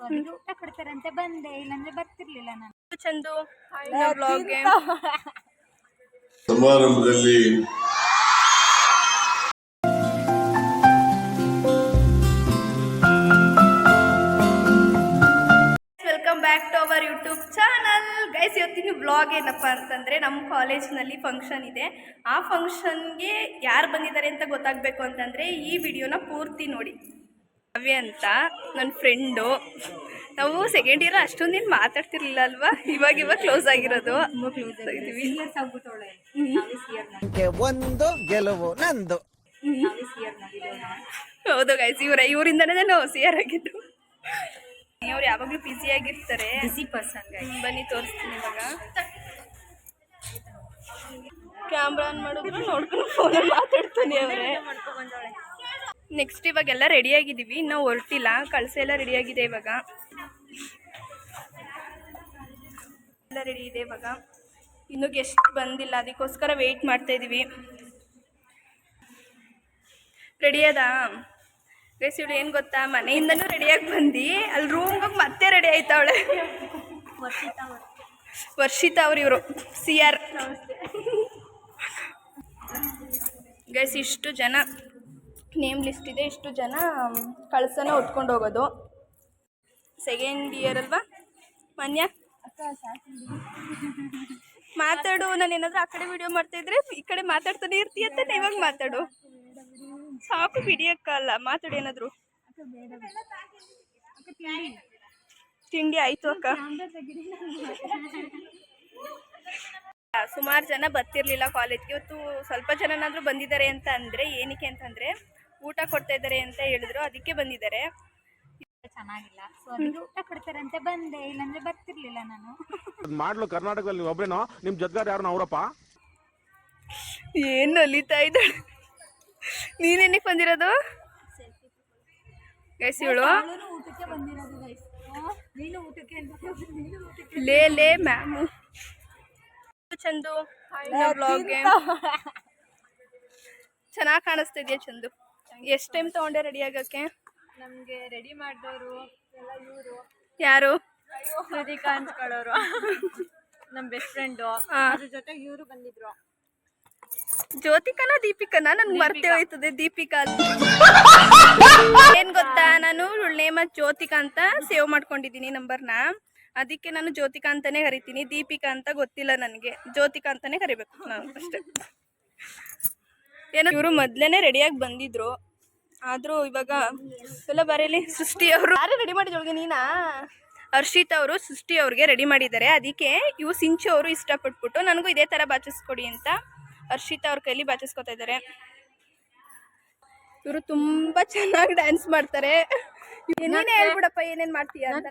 ಹೋಗಿದ್ದು ಊಟ ಕೊಡ್ತಾರಂತೆ ಬಂದೆ, ಇಲ್ಲಾಂದ್ರೆ ಬರ್ತಿರ್ಲಿಲ್ಲ ನಾನು. ಚಂದು ಬ್ಲಾಗ್ಗೆ ಸಮಾರಂಭದಲ್ಲಿ welcome back to our YouTube channel. Guys, ಇವತ್ತಿನ ಬ್ಲಾಗ್ ಏನಪ್ಪ ಅಂತಂದರೆ ನಮ್ಮ ಕಾಲೇಜ್ನಲ್ಲಿ ಫಂಕ್ಷನ್ ಇದೆ. ಆ ಫಂಕ್ಷನ್ಗೆ ಯಾರು ಬಂದಿದ್ದಾರೆ ಅಂತ ಗೊತ್ತಾಗಬೇಕು ಅಂತಂದರೆ ಈ ವಿಡಿಯೋನ ಪೂರ್ತಿ ನೋಡಿ. ಕಾವ್ಯ ಅಂತ ನನ್ನ ಫ್ರೆಂಡು. ನಾವು ಸೆಕೆಂಡ್ ಇಯರ್ ಅಷ್ಟೊಂದೇನು ಮಾತಾಡ್ತಿರ್ಲಿಲ್ಲ ಅಲ್ವಾ, ಇವಾಗ ಕ್ಲೋಸ್ ಆಗಿರೋದು. ಒಂದು ಗೆಲುವು ನಂದು. ಹೌದು ಗೈಸ್, ಇವರಿಂದನೇ ನಾವು ಸಿಯರ್ ಆಗಿದ್ದು. ಅವ್ರು ಯಾವಾಗಲೂ ಬ್ಯುಸಿ ಆಗಿರ್ತಾರೆ, ಬಿಸಿ ಪರ್ಸನ್. ಬನ್ನಿ ತೋರಿಸ್ತೀನಿ ಇವಾಗ. ಕ್ಯಾಮ್ರಾ ಆನ್ ಮಾಡಿದ್ರು ನೋಡ್ಕೊಂಡು ಫೋನಲ್ಲಿ ಮಾತಾಡ್ತಾನೆ ಅವರೇ. ನೆಕ್ಸ್ಟ್ ಇವಾಗೆಲ್ಲ ರೆಡಿ ಆಗಿದ್ದೀವಿ, ಇನ್ನೂ ಹೊರಟಿಲ್ಲ. ಕಳಸ ಎಲ್ಲ ರೆಡಿ ಆಗಿದೆ, ಇವಾಗ ಎಲ್ಲ ರೆಡಿ ಇದೆ. ಇವಾಗ ಇನ್ನೂ ಗೆಸ್ಟ್ ಬಂದಿಲ್ಲ, ಅದಕ್ಕೋಸ್ಕರ ವೆಯ್ಟ್ ಮಾಡ್ತಾ ಇದ್ದೀವಿ. ರೆಡಿ ಅದ ಗೈಸ್. ಇವಳು ಏನು ಗೊತ್ತಾ, ಮನೆಯಿಂದನೂ ರೆಡಿಯಾಗಿ ಬಂದು ಅಲ್ಲಿ ರೂಮ್ಗೆ ಮತ್ತೆ ರೆಡಿ ಆಯ್ತಾವಳೆ. ವರ್ಷಿತಾ ಅವ್ರು, ಇವರು CR. ಗೈಸ್, ಇಷ್ಟು ಜನ ನೇಮ್ ಲಿಸ್ಟ್ ಇದೆ, ಇಷ್ಟು ಜನ ಕಳಸನ ಉಟ್ಕೊಂಡು ಹೋಗೋದು. ಸೆಕೆಂಡ್ ಇಯರ್ ಅಲ್ವಾ ಮನ್ಯ? ಮಾತಾಡು. ನಾನು ಏನಾದರೂ ಆ ಕಡೆ ವಿಡಿಯೋ ಮಾಡ್ತಾಯಿದ್ರೆ ಈ ಕಡೆ ಮಾತಾಡ್ತಾನೆ ಇರ್ತೀಯಂತ, ಇವಾಗ ಮಾತಾಡು. ಸಾಕು ಬಿಡಿಯೋಕ್ಕಲ್ಲ, ಮಾತಾಡಿ ಏನಾದ್ರು. ತಿಂಡಿ ಆಯ್ತು ಅಕ್ಕ. ಸುಮಾರು ಜನ ಬರ್ತಿರ್ಲಿಲ್ಲ ಕಾಲೇಜ್ಗೆ. ಇವತ್ತು ಸ್ವಲ್ಪ ಜನನಾದರೂ ಬಂದಿದ್ದಾರೆ ಅಂತ ಅಂದರೆ ಏನಕ್ಕೆ ಅಂತಂದರೆ ಊಟ ಕೊಡ್ತಾ ಇದ್ದಾರೆ ಅಂತ ಹೇಳಿದ್ರು, ಅದಕ್ಕೆ ಬಂದಿದ್ದಾರೆ. ಚೆನ್ನಾಗಿಲ್ಲ, ಸೊ ಅದಕ್ಕೆ ಊಟ ಕೊಡ್ತಾರಂತೆ ಬಂದೆ, ಇಲ್ಲಾಂದ್ರೆ ಬರ್ತಿರ್ಲಿಲ್ಲ ನಾನು. ಮಾಡ್ಲು ಕರ್ನಾಟಕದಲ್ಲಿ ಒಬ್ರೇನೋ, ನಿಮ್ ಜೊತೆಗಾರ ಯಾರು ಅವರಪ್ಪ? ಏನು ಅಲಿತಾ ಇದ್ದಾಳೆ. ನೀನೇನಕ್ಕೆ ಬಂದಿರೋದು ಗೈಸ್? ಇವಳು ಊಟಕ್ಕೆ ಬಂದಿರೋದು ಗೈಸ್. ನೀನು ಊಟಕ್ಕೆ ಅಂತ ಲೇ ಮ್ಯಾಮು. ಚಂದು ಬ್ಲಾಗ್ಗೆ ಚೆನ್ನಾಗಿ ಕಾಣಿಸ್ತಾ ಇದೆಯಾ ಚಂದು? ಎಷ್ಟು ಟೈಮ್ ತಗೊಂಡೆ ರೆಡಿ ಆಗೋಕ್ಕೆ? ನಮಗೆ ರೆಡಿ ಮಾಡಿದವರು ಎಲ್ಲ ಇವರು. ಯಾರು? ಕೃತಿಕಾ ಅನ್ಕೊಳ್ಳೋರು, ನಮ್ಮ ಬೆಸ್ಟ್ ಫ್ರೆಂಡು. ಅದ್ರ ಜೊತೆಗೆ ಇವರು ಬಂದಿದ್ರು. ಜ್ಯೋತಿಕನ ದೀಪಿಕನ? ನನ್ಗೆ ಮರ್ತೇ ಹೋಯ್ತದೆ. ದೀಪಿಕಾ ಏನ್ ಗೊತ್ತಾ, ನಾನು ನೇಮ ಜ್ಯೋತಿಕಾ ಅಂತ ಸೇವ್ ಮಾಡ್ಕೊಂಡಿದ್ದೀನಿ ನಂಬರ್ನ, ಅದಕ್ಕೆ ನಾನು ಜ್ಯೋತಿಕಾ ಅಂತಾನೆ ಕರಿತೀನಿ. ದೀಪಿಕಾ ಅಂತ ಗೊತ್ತಿಲ್ಲ ನನಗೆ, ಜ್ಯೋತಿಕಾ ಅಂತಾನೆ ಕರಿಬೇಕು ನಾನು ಅಷ್ಟೇ. ಏನೋ ಇವರು ಮೊದ್ಲೇನೆ ರೆಡಿಯಾಗಿ ಬಂದಿದ್ರು, ಆದ್ರೂ ಇವಾಗ ಎಲ್ಲ ಬರೀಲಿ. ಸೃಷ್ಟಿ ಅವರು ಯಾರೇ ರೆಡಿ ಮಾಡಿದೊಳಗೆ ನೀನಾ? ಹರ್ಷಿತ್ ಅವರು ಸೃಷ್ಟಿ ಅವ್ರಿಗೆ ರೆಡಿ ಮಾಡಿದ್ದಾರೆ. ಅದಕ್ಕೆ ಇವು ಸಿಂಚು ಅವರು ಇಷ್ಟಪಟ್ಬಿಟ್ಟು ನನಗೂ ಇದೇ ಥರ ಬಾಚಿಸ್ಕೊಡಿ ಅಂತ ಹರ್ಷಿತಾ ಅವ್ರ ಕೈಲಿ ಬಾಚಿಸ್ಕೊತಾ ಇದ್ದಾರೆ. ಇವರು ತುಂಬಾ ಚೆನ್ನಾಗಿ ಡ್ಯಾನ್ಸ್ ಮಾಡ್ತಾರೆ. ನೀನೇ ಹೇಳ್ಬಿಡಪ್ಪ ಏನೇನ್ ಮಾಡ್ತೀಯ ಅಂತ.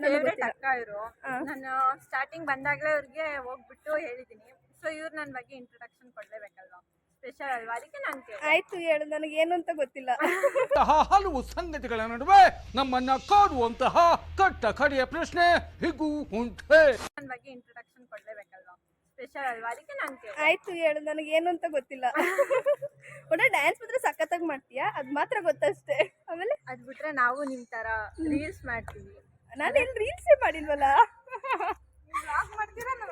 ನಾನು ಸ್ಟಾರ್ಟಿಂಗ್ ಬಂದಾಗಲೇ ಇವ್ರಿಗೆ ಹೋಗ್ಬಿಟ್ಟು ಹೇಳಿದ್ದೀನಿ. ಸೊ ಇವ್ರು ನನ್ನ ಬಗ್ಗೆ ಇಂಟ್ರೊಡಕ್ಷನ್ ಕೊಡ್ಲೇಬೇಕಲ್ವಾ, ಸ್ಪೆಷಲ್ ಅಲ್ವಾ, ಅದಕ್ಕೆ ನಾನು ಆಯ್ತು ಹೇಳು, ನನಗೆ ಏನು ಅಂತ ಗೊತ್ತಿಲ್ಲ. ಹಲವು ಸಂಗತಿಗಳ ನಡುವೆ ನಮ್ಮನ್ನ ಕಾಡುವಂತಹ ಕಟ್ಟ ಕಡೆಯ ಪ್ರಶ್ನೆ ಹೀಗೂ ಉಂಟೆ. ನನ್ನ ಬಗ್ಗೆ ಇಂಟ್ರೊಡಕ್ಷನ್ ಕೊಡ್ಲೇಬೇಕಲ್ವಾ, ಸ್ಪೆಷಲ್ ಅಲ್ವಾ, ಅದಕ್ಕೆ ನಾನು ಆಯ್ತು ಹೇಳು, ನನಗೆ ಏನು ಅಂತ ಗೊತ್ತಿಲ್ಲ. ಒಳ್ಳೆ ಡ್ಯಾನ್ಸ್ ಮಾತ್ರ ಸಖತ್ತಾಗಿ ಮಾಡ್ತೀಯಾ, ಅದು ಮಾತ್ರ ಗೊತ್ತಷ್ಟೇ. ಆಮೇಲೆ ಅದ್ ಬಿಟ್ರೆ ನಾವು ನಿಮ್ ತರ ರೀಲ್ಸ್ ಮಾಡ್ತೀವಿ. ನಾನೇನು ರೀಲ್ಸೇ ಮಾಡಿಲ್ವಲ್ಲ.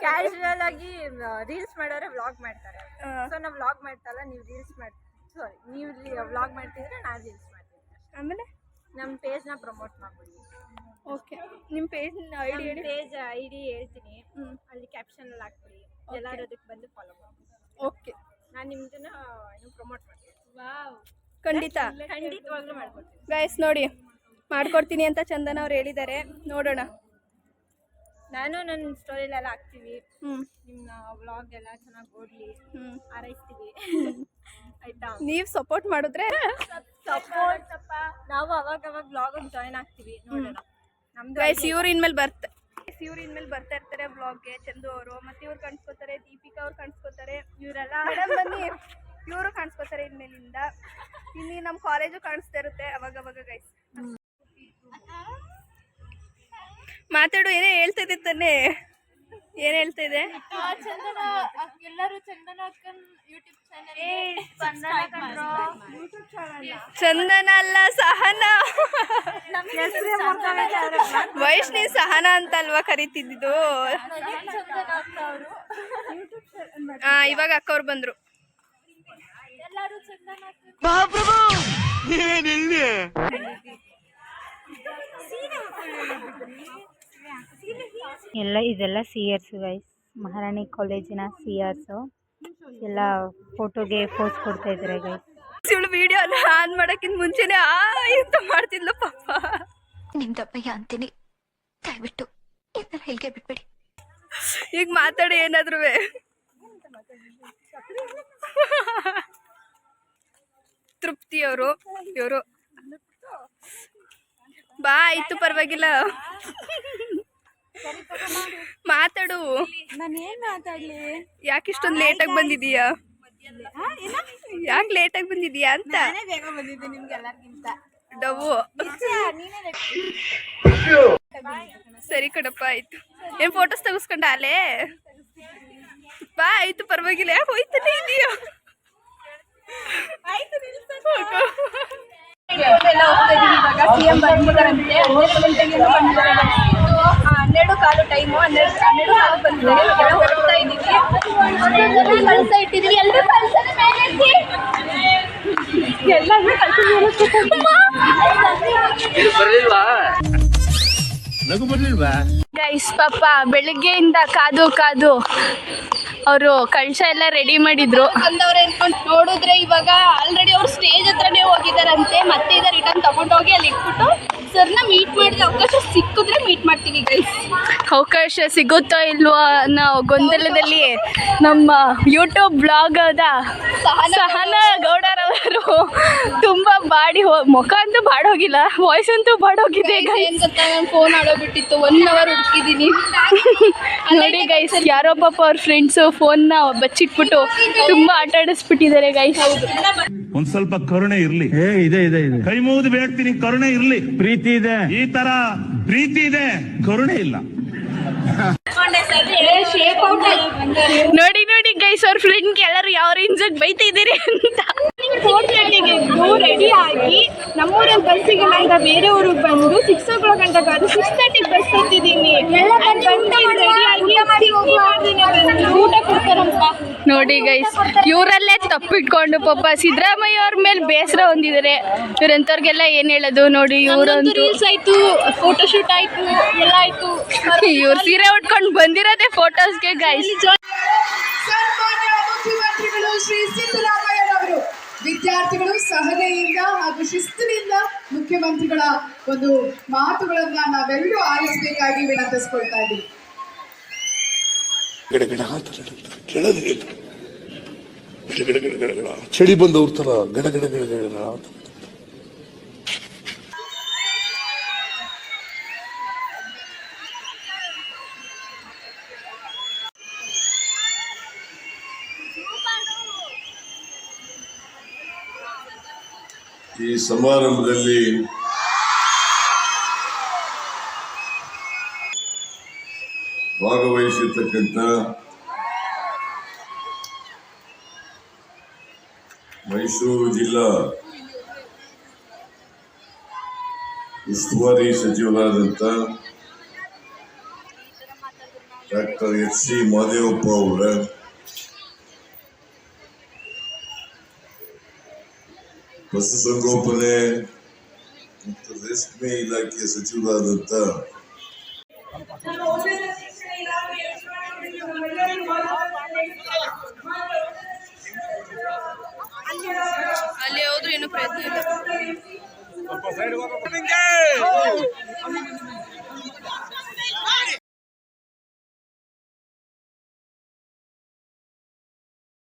ಕ್ಯಾಶುವಲ್ ಆಗಿ ರೀಲ್ಸ್ ಮಾಡೋರೆ ವ್ಲಾಗ್ ಮಾಡ್ತಾರೆ. ಸೊ ನಾವು ವ್ಲಾಗ್ ಮಾಡ್ತಲ್ಲ, ನೀವು ರೀಲ್ಸ್ ನೀವು ವ್ಲಾಗ್ ಮಾಡ್ತಿದ್ರೆ ನಾವು ರೀಲ್ಸ್ ಮಾಡ್ತೀವಿ. ಆಮೇಲೆ ನಮ್ಮ ಪೇಜ್ನ ಪ್ರಮೋಟ್ ಮಾಡ್ಬಿಡಿ. ಓಕೆ, ನಿಮ್ಮ ಪೇಜ್ ಐಡಿ ಹೇಳಿ. ಪೇಜ್ ಐಡಿ ಹೇಳ್ತೀನಿ, ಅಲ್ಲಿ ಕ್ಯಾಪ್ಷನ್ ಅಲ್ಲಿ ಹಾಕ್ಬಿಡಿ, ಎಲ್ಲರೂ ಅದಕ್ಕೆ ಬಂದು ಫಾಲೋ ಮಾಡಿ. ಓಕೆ, ನಾನು ನಿಮ್ದನ್ನ ಪ್ರಮೋಟ್ ಮಾಡ್ತೀನಿ. ಖಂಡಿತವಾಗ್ಲೂ ಮಾಡ್ಕೊಡ್ತೀನಿ. ಗೈಸ್ ನೋಡಿ, ಮಾಡ್ಕೊಡ್ತೀನಿ ಅಂತ ಚಂದನ ಅವ್ರು ಹೇಳಿದ್ದಾರೆ, ನೋಡೋಣ. ನಾನು ನನ್ನ ಸ್ಟೋರಿಲೆಲ್ಲ ಹಾಕ್ತೀವಿ. ನಿಮ್ಮ ವ್ಲಾಗ್ ಎಲ್ಲ ಚೆನ್ನಾಗಿ ಓಡ್ಲಿ, ಹಾರೈಸ್ತೀವಿ. ಆಯ್ತಾ? ನೀವು ಸಪೋರ್ಟ್ ಮಾಡಿದ್ರೆ ನಾವು ಅವಾಗ ವ್ಲಾಗ್ ಜಾಯ್ನ್ ಆಗ್ತೀವಿ. ನೋಡೋಣ. ನಮ್ದು ಗೈಸ್ ಇವ್ರು ಇನ್ಮೇಲೆ ಬರ್ತಾ ಇರ್ತಾರೆ ಬ್ಲಾಗ್ಗೆ. ಚಂದು ಅವರು ಮತ್ತೆ ಇವ್ರು ಕಾಣಿಸ್ಕೋತಾರೆ, ದೀಪಿಕಾ ಅವ್ರು ಕಾಣಿಸ್ಕೋತಾರೆ, ಇವರೆಲ್ಲ ಬನ್ನಿ, ಇವರು ಕಾಣಿಸ್ಕೋತಾರೆ ಇನ್ಮೇಲಿಂದ. ಇಲ್ಲಿ ನಮ್ಮ ಕಾಲೇಜು ಕಾಣಿಸ್ತಾ ಇರುತ್ತೆ ಅವಾಗ ಗೈಸ್. ಮಾತಾಡು, ಏನೇ ಹೇಳ್ತಾ ಇದ್ದೆ ತಾನೆ. ಏನ್ ಹೇಳ್ತಾ ಇದೆ? ಚಂದನ ಎಲ್ಲರೂ ಚಂದನ ಅಕ್ಕನ್ ಯೂಟ್ಯೂಬ್ ಚಂದನ ಅಲ್ಲ ಸಹನ. ವೈಷ್ಣವಿ ಸಹನ ಅಂತಲ್ವಾ ಕರಿತಿದ್ದು? ಇವಾಗ ಅಕ್ಕವ್ರು ಬಂದ್ರು. ಎಲ್ಲರೂ ಚಂದನ ಇದೆಲ್ಲ ಸಿಯರ್ಸ್ ಗೈಸ್, ಮಹಾರಾಣಿ ಕಾಲೇಜಿನ ಸಿಯರ್ಸ್ ಎಲ್ಲ ಫೋಟೋಗೆ ಪೋಸ್ ಕೊಡ್ತಾ ಇದ್ದಾರೆ ಗೈಸ್. ಇವಳು ವಿಡಿಯೋ ಆನ್ ಮಾಡಕ್ಕಿಂತ ಮುಂಚೆನೆ ಅಂತ ಮಾಡ್ತಿದ್ಲು ಪಾಪ. ನಿಮ್ದಪ್ಪಯ್ಯ ಅಂತೀನಿ, ದಯವಿಟ್ಟು ಇದನ್ನ ಹೇಳಿಕೆ ಬಿಟ್ಬಿಡಿ. ಈಗ ಮಾತಾಡಿ ಏನಾದ್ರು. ತೃಪ್ತಿ ಅವರು ಇವರು ಬಾ ಆಯ್ತು ಪರವಾಗಿಲ್ಲ, ಮಾತಾಡು. ನಾನೇನ್ ಮಾತಾಡ್ಲಿ? ಯಾಕೆ ಇಷ್ಟೊಂದು ಲೇಟಾಗಿ ಬಂದಿದೀಯಾ? ಯಾಕೆ ಲೇಟಾಗಿ ಬಂದಿದೀಯಾ ಅಂತ? ಬೇಗ ಬಂದಿದ್ದೆ ನಿಮ್ಗೆಲ್ಲರಿಗಿಂತ. ಡವ್ವು ಸರಿ ಕಣಪ್ಪ, ಆಯ್ತು. ಏನ್ ಫೋಟೋಸ್ ತೆಗಿಸ್ಕೊಂಡ ಅಲ್ಲೇ? ಬಾ ಆಯ್ತು ಪರವಾಗಿಲ್ಲ, ಯಾಕೆ ಹೋಯ್ತಾನೆ ಇದೀಯಾ? ಸಿಎಂ ಬಂದಿದ್ದಾರಂತೆ, 12 ಗಂಟೆಗೆ ಬಂದಿದ್ದಾರೆ. 12:15 ಟೈಮು, 12:15 ಬಂದಿದ್ದಾರೆ. ಹೊರಡ್ತಾ ಇದೀವಿ, ಕಳ್ತಾ ಇಟ್ಟಿದೀವಿ. ಎಲ್ಲರೂ ಕಳ್ಸೋದು ಮೇಲೆ ಎಲ್ಲರೂ ಗೈಸ್. ಪಾಪ ಬೆಳಿಗ್ಗೆಯಿಂದ ಕಾದು ಅವರು ಕಳಶ ಎಲ್ಲ ರೆಡಿ ಮಾಡಿದ್ರು. ಬಂದವ್ರೆ ಅನ್ಕೊಂಡು ನೋಡಿದ್ರೆ ಇವಾಗ ಆಲ್ರೆಡಿ ಅವ್ರು ಸ್ಟೇಜ್ ಹತ್ರನೇ ಹೋಗಿದಾರಂತೆ. ಮತ್ತೆ ಈಗ ರಿಟರ್ನ್ ತಗೊಂಡೋಗಿ ಅಲ್ಲಿ ಇಟ್ಬಿಟ್ಟು ಸರ್ನ ಮೀಟ್ ಮಾಡಿದ ಅವಕಾಶ ಸಿಕ್ಕಿದ್ರೆ ಮೀಟ್ ಮಾಡ್ತೀವಿ ಗೈಸ್. ಅವಕಾಶ ಸಿಗುತ್ತೋ ಇಲ್ವೋ ಅನ್ನೋ ಗೊಂದಲದಲ್ಲಿ ನಮ್ಮ ಯೂಟ್ಯೂಬ್ ಬ್ಲಾಗ್ ಆದ ಸಹನಾ ಗೌಡರವರು ತುಂಬಾ ಮುಖ ಅಂತೂ ಬಾಡೋಗಿಲ್ಲ, ವಾಯ್ಸ್ ಅಂತೂ ಬಾಡೋಗಿದೆ. ಏನ್ ಗೊತ್ತಾ, ನಾನು ಫೋನ್ ಆಡೋಗ್ಬಿಟ್ಟಿತ್ತು, 1 ಅವರ್ ಹುಡುಕಿದೀನಿ. ನೋಡಿ ಗೈಸ್, ಯಾರೋ ಪಾಪ ಅವ್ರ ಫ್ರೆಂಡ್ಸು ಫೋನ್ನ ಬಚ್ಚಿಟ್ಬಿಟ್ಟು ತುಂಬಾ ಆಟ ಆಡಿಸ್ಬಿಟ್ಟಿದ್ದಾರೆ ಗೈಸ್. ಒಂದ್ ಸ್ವಲ್ಪ ಕರುಣೆ ಇರ್ಲಿ. ಇದೆ ಕೈ ಮುಗಿದು ಬೇಡ್ತೀನಿ, ಕರುಣೆ ಇರ್ಲಿ. ಪ್ರೀತಿ ಇದೆ, ಈ ತರ ಪ್ರೀತಿ ಇದೆ, ಕರುಣೆ ಇಲ್ಲ. ನೋಡಿ ಗೈಸ್, ಅವ್ರ ಫ್ರೆಂಡ್ ಎಲ್ಲರೂ ಯಾವ ರೇಂಜ್ ಬೈತಿದ್ದೀರಿ ಅಂತ. 4:30ಗೆ ರೆಡಿ ಆಗಿ ನಮ್ಮೂರಲ್ಲಿ ಬಸ್ಸಿಗೆಲ್ಲ ಅಂತ ಬೇರೆ ಊರಿಗೆ ಬಂದು 6 o'clock ಗಂಟೆ ಕಾದು 6:30ಗೆ ಬಸ್ ಹತ್ತಿದ್ದೀನಿ. ಊಟ ಕೊಡ್ತಾರಂತ ನೋಡಿ ಗೈಸ್. ಇವರಲ್ಲೇ ತಪ್ಪಿಟ್ಕೊಂಡು ಪಾಪ ಸಿದ್ದರಾಮಯ್ಯ ಅವ್ರ ಮೇಲೆ ಬೇಸರ ಹೊಂದಿದ್ದಾರೆ. ಇವ್ರಂತವ್ರಿಗೆಲ್ಲ ಏನ್ ಹೇಳೋದು ನೋಡಿ. ಇವ್ರಂತೂ ರೀಲ್ಸ್ ಆಯ್ತು, ಫೋಟೋ ಶೂಟ್ ಆಯ್ತು, ಎಲ್ಲ ಆಯ್ತು. ಇವ್ರು ಸೀರೆ ಉಟ್ಕೊಂಡು ಬಂದಿರೋದೇ ಫೋಟೋಸ್ಗೆ ಗೈಸ್. ಸನ್ಮಾನ್ಯ ಮುಖ್ಯಮಂತ್ರಿಗಳು ಶ್ರೀ ಸಿದ್ದರಾಮಯ್ಯನವರು ವಿದ್ಯಾರ್ಥಿಗಳು ಸಹನೆಯಿಂದ ಹಾಗೂ ಶಿಸ್ತಿನಿಂದ ಮುಖ್ಯಮಂತ್ರಿಗಳ ಒಂದು ಮಾತುಗಳನ್ನ ನಾವೆಲ್ಲರೂ ಆಲಿಸಬೇಕಾಗಿ ವಿನಂತಿಸ್ಕೊಳ್ತಾ ಇದ್ದೀವಿ. ಚಳಿ ಬಂದವ್ರ ತರ ಗಡಗಡ ಗಡಗಡ. ಈ ಸಮಾರಂಭದಲ್ಲಿ ಭಾಗವಹಿಸಿರ್ತಕ್ಕಂಥ ಮೈಸೂರು ಜಿಲ್ಲಾ ಉಸ್ತುವಾರಿ ಸಚಿವರಾದಂಥ ಡಾಕ್ಟರ್ ಎಚ್.ಸಿ. ಮಹದೇವಪ್ಪ ಅವರ, ಪಶುಸಂಗೋಪನೆ ಮತ್ತು ರೇಷ್ಮೆ ಇಲಾಖೆಯ ಸಚಿವರಾದಂಥ ಅಲ್ಲಿ ಹೋದ್ರು ಏನು ಪ್ರಯತ್ನ ಇಲ್ಲ.